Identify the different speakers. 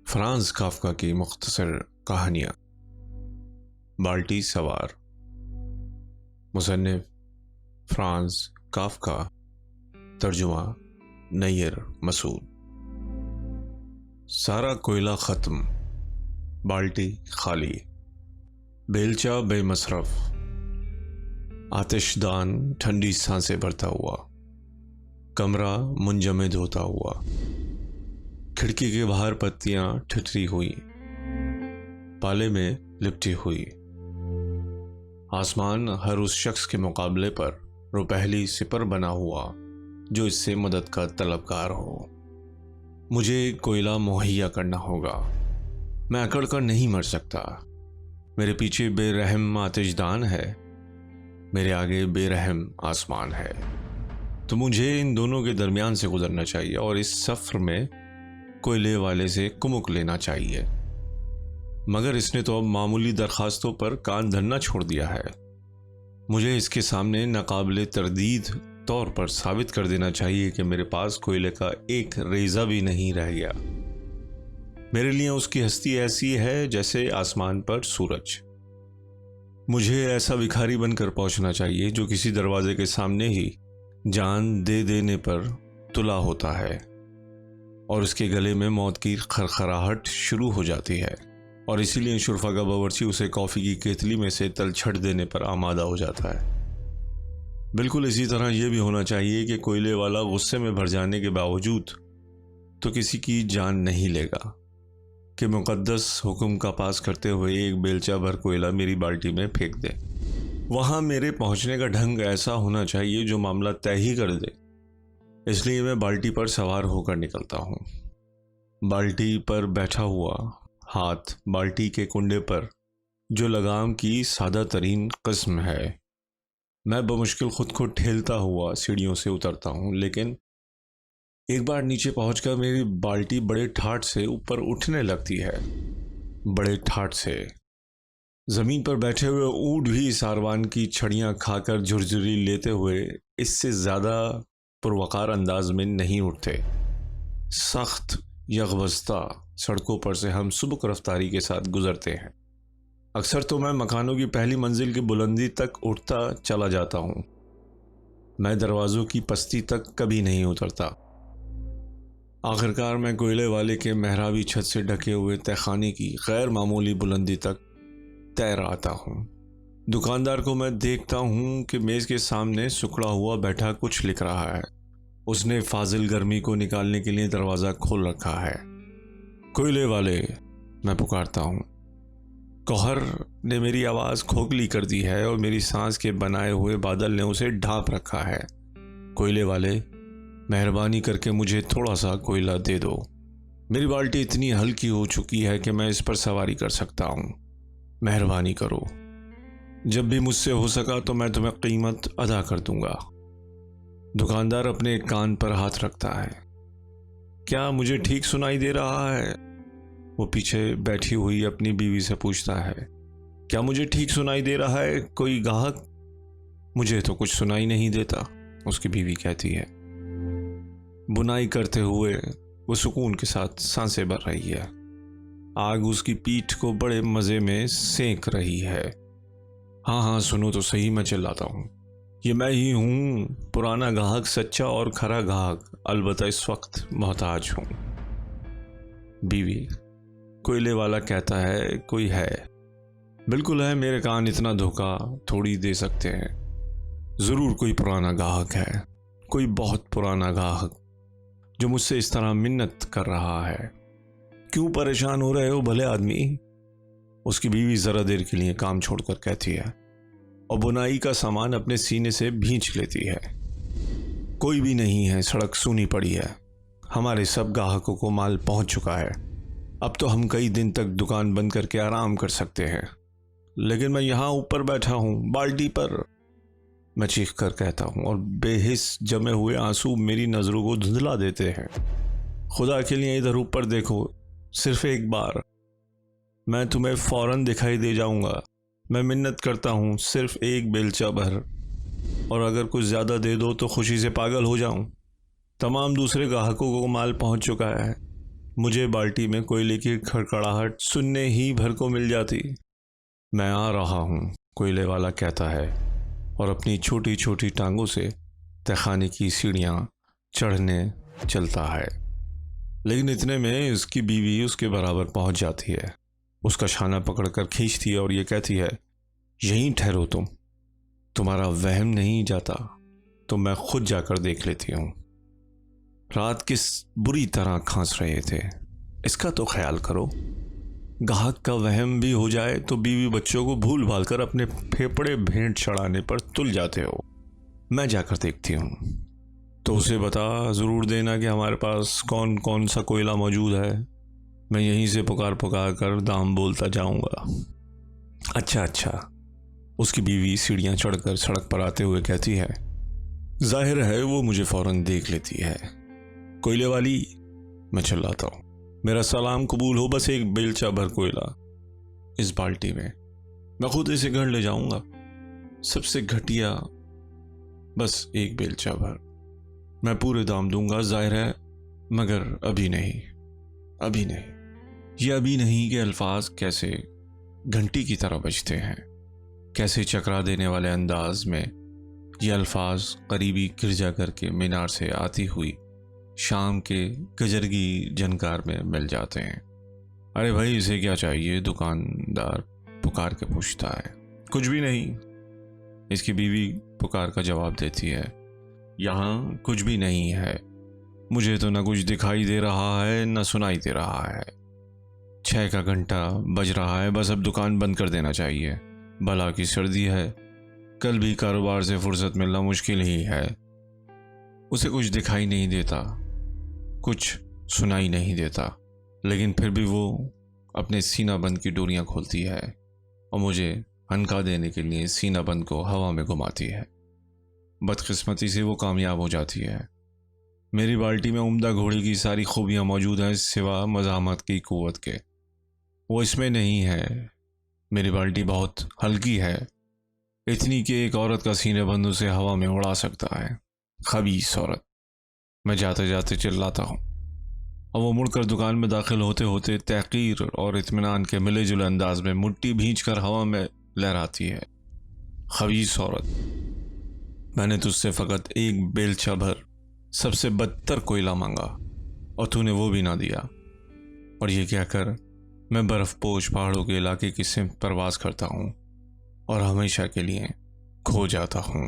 Speaker 1: Franz Kafka की मुख्तसर कहानियाँ। बाल्टी सवार। मुसन्निफ फ्रांज काफ्का। तर्जुमा नय्यर मसूद। सारा कोयला ख़त्म, बाल्टी खाली, बेलचा बेमसरफ, आतिशदान ठंडी सांसें भरता हुआ, कमरा मुंजमद होता हुआ, खिड़की के बाहर पत्तियां ठिठरी हुई, पाले में लिपटी हुई। आसमान हर उस शख्स के मुकाबले पर रुपहली सिपर बना हुआ जो इससे मदद का तलबगार हो। मुझे कोयला मुहैया करना होगा। मैं अकड़ कर नहीं मर सकता। मेरे पीछे बेरहम आतिशदान है, मेरे आगे बेरहम आसमान है। तो मुझे इन दोनों के दरमियान से गुजरना चाहिए और इस सफ़र में कोयले वाले से कुमुक लेना चाहिए। मगर इसने तो अब मामूली दरखास्तों पर कान धरना छोड़ दिया है। मुझे इसके सामने नाकाबिले तरदीद तौर पर साबित कर देना चाहिए कि मेरे पास कोयले का एक रेज़ा भी नहीं रह गया। मेरे लिए उसकी हस्ती ऐसी है जैसे आसमान पर सूरज। मुझे ऐसा भिखारी बनकर पहुंचना चाहिए जो किसी दरवाजे के सामने ही जान दे देने पर तुला होता है और उसके गले में मौत की खरखराहट शुरू हो जाती है और इसीलिए शुरफा का बावर्ची उसे कॉफ़ी की केतली में से तलछट देने पर आमादा हो जाता है। बिल्कुल इसी तरह यह भी होना चाहिए कि कोयले वाला गुस्से में भर जाने के बावजूद तो किसी की जान नहीं लेगा कि मुक़द्दस हुक्म का पास करते हुए एक बेलचा भर कोयला मेरी बाल्टी में फेंक दे। वहाँ मेरे पहुँचने का ढंग ऐसा होना चाहिए जो मामला तय ही कर दे। इसलिए मैं बाल्टी पर सवार होकर निकलता हूँ। बाल्टी पर बैठा हुआ, हाथ बाल्टी के कुंडे पर जो लगाम की सादा तरीन किस्म है। मैं बमुश्किल खुद को ठेलता हुआ सीढ़ियों से उतरता हूँ, लेकिन एक बार नीचे पहुंचकर मेरी बाल्टी बड़े ठाठ से ऊपर उठने लगती है। बड़े ठाठ से ज़मीन पर बैठे हुए ऊँट भी सारवान की छड़ियाँ खाकर झुरझुरी लेते हुए इससे ज़्यादा पुरवकार अंदाज में नहीं उठते। सख्त यकबस्ता सड़कों पर से हम सुबक रफ्तारी के साथ गुजरते हैं। अक्सर तो मैं मकानों की पहली मंजिल की बुलंदी तक उठता चला जाता हूँ। मैं दरवाज़ों की पस्ती तक कभी नहीं उतरता। आखिरकार मैं कोयले वाले के मेहराबी छत से ढके हुए तहखाने की गैर मामूली बुलंदी तक तैर आता हूँ। दुकानदार को मैं देखता हूँ कि मेज़ के सामने सुखड़ा हुआ बैठा कुछ लिख रहा है। उसने फाजिल गर्मी को निकालने के लिए दरवाज़ा खोल रखा है। कोयले वाले, मैं पुकारता हूँ। कोहर ने मेरी आवाज़ खोखली कर दी है और मेरी सांस के बनाए हुए बादल ने उसे ढांप रखा है। कोयले वाले, मेहरबानी करके मुझे थोड़ा सा कोयला दे दो। मेरी बाल्टी इतनी हल्की हो चुकी है कि मैं इस पर सवारी कर सकता हूँ। मेहरबानी करो। जब भी मुझसे हो सका तो मैं तुम्हें कीमत अदा कर दूंगा। दुकानदार अपने कान पर हाथ रखता है। क्या मुझे ठीक सुनाई दे रहा है? वो पीछे बैठी हुई अपनी बीवी से पूछता है। क्या मुझे ठीक सुनाई दे रहा है कोई ग्राहक? मुझे तो कुछ सुनाई नहीं देता, उसकी बीवी कहती है। बुनाई करते हुए वो सुकून के साथ सांसें भर रही है। आग उसकी पीठ को बड़े मज़े में सेंक रही है। हाँ हाँ सुनो तो सही, मैं चिल्लाता हूँ। ये मैं ही हूँ, पुराना ग्राहक, सच्चा और खरा ग्राहक, अलबत्ता इस वक्त मोहताज हूँ। बीवी, कोयले वाला कहता है, कोई है? बिल्कुल है, मेरे कान इतना धोखा थोड़ी दे सकते हैं। ज़रूर कोई पुराना ग्राहक है, कोई बहुत पुराना ग्राहक जो मुझसे इस तरह मिन्नत कर रहा है। क्यों परेशान हो रहे हो भले आदमी? उसकी बीवी ज़रा देर के लिए काम छोड़कर कहती है और बुनाई का सामान अपने सीने से भींच लेती है। कोई भी नहीं है, सड़क सूनी पड़ी है। हमारे सब ग्राहकों को माल पहुंच चुका है। अब तो हम कई दिन तक दुकान बंद करके आराम कर सकते हैं। लेकिन मैं यहाँ ऊपर बैठा हूँ, बाल्टी पर, मैं चीख कर कहता हूँ और बेहिस जमे हुए आंसू मेरी नज़रों को धुंधला देते हैं। खुदा के लिए इधर ऊपर देखो, सिर्फ एक बार। मैं तुम्हें फ़ौरन दिखाई दे जाऊँगा। मैं मिन्नत करता हूँ, सिर्फ एक बेलचा भर, और अगर कुछ ज़्यादा दे दो तो खुशी से पागल हो जाऊँ। तमाम दूसरे ग्राहकों को माल पहुँच चुका है। मुझे बाल्टी में कोयले की खड़खड़ाहट सुनने ही भर को मिल जाती। मैं आ रहा हूँ, कोयले वाला कहता है और अपनी छोटी छोटी टांगों से तहखाने की सीढ़ियाँ चढ़ने चलता है। लेकिन इतने में उसकी बीवी उसके बराबर पहुँच जाती है, उसका छाना पकड़कर खींचती है और ये कहती है, यहीं ठहरो तुम्हारा वहम नहीं जाता तो मैं खुद जाकर देख लेती हूँ। रात किस बुरी तरह खांस रहे थे, इसका तो ख्याल करो। गाहक का वहम भी हो जाए तो बीवी बच्चों को भूल भाल कर अपने फेफड़े भेंट चढ़ाने पर तुल जाते हो। मैं जाकर देखती हूँ तो उसे बता ज़रूर देना कि हमारे पास कौन कौन सा कोयला मौजूद है। मैं यहीं से पुकार कर दाम बोलता जाऊँगा। अच्छा। उसकी बीवी सीढ़ियाँ चढ़कर सड़क पर आते हुए कहती है, जाहिर है वो मुझे फ़ौरन देख लेती है। कोयले वाली, मैं चिल्लाता हूँ, मेरा सलाम कबूल हो, बस एक बेलचा भर कोयला इस बाल्टी में, मैं खुद इसे घर ले जाऊंगा। सबसे घटिया बस एक बेलचा भर, मैं पूरे दाम दूंगा, जाहिर है, मगर अभी नहीं। ये अभी नहीं के अल्फाज कैसे घंटी की तरह बजते हैं, कैसे चकरा देने वाले अंदाज में ये अल्फाज करीबी गिरजा करके मीनार से आती हुई शाम के गजरगी जनकार में मिल जाते हैं। अरे भाई, इसे क्या चाहिए? दुकानदार पुकार के पूछता है। कुछ भी नहीं, इसकी बीवी पुकार का जवाब देती है। यहाँ कुछ भी नहीं है, मुझे तो न कुछ दिखाई दे रहा है न सुनाई दे रहा है। 6 का घंटा बज रहा है, बस अब दुकान बंद कर देना चाहिए। भला की सर्दी है, कल भी कारोबार से फुर्सत मिलना मुश्किल ही है। उसे कुछ दिखाई नहीं देता, कुछ सुनाई नहीं देता, लेकिन फिर भी वो अपने सीना बंद की डोरियां खोलती है और मुझे हनका देने के लिए सीना बंद को हवा में घुमाती है। बदकिस्मती से वो कामयाब हो जाती है। मेरी बाल्टी में उम्दा घोड़े की सारी खूबियां मौजूद हैं सिवा मज़ाहमत की कुव्वत के, वो इसमें नहीं है। मेरी बाल्टी बहुत हल्की है, इतनी कि एक औरत का सीने बंद उसे हवा में उड़ा सकता है। खबीस औरत, मैं जाते जाते चिल्लाता हूँ और वो मुड़कर दुकान में दाखिल होते होते तहकीर और इत्मीनान के मिले जुले अंदाज में मुट्ठी भींचकर हवा में लहराती है। खबीस औरत, मैंने तुझसे फ़कत एक बेलचा भर सबसे बदतर कोयला मांगा और तूने वो भी ना दिया। और ये कहकर मैं बर्फ़पोश पहाड़ों के इलाके की सिमत परवाज़ करता हूँ और हमेशा के लिए खो जाता हूँ।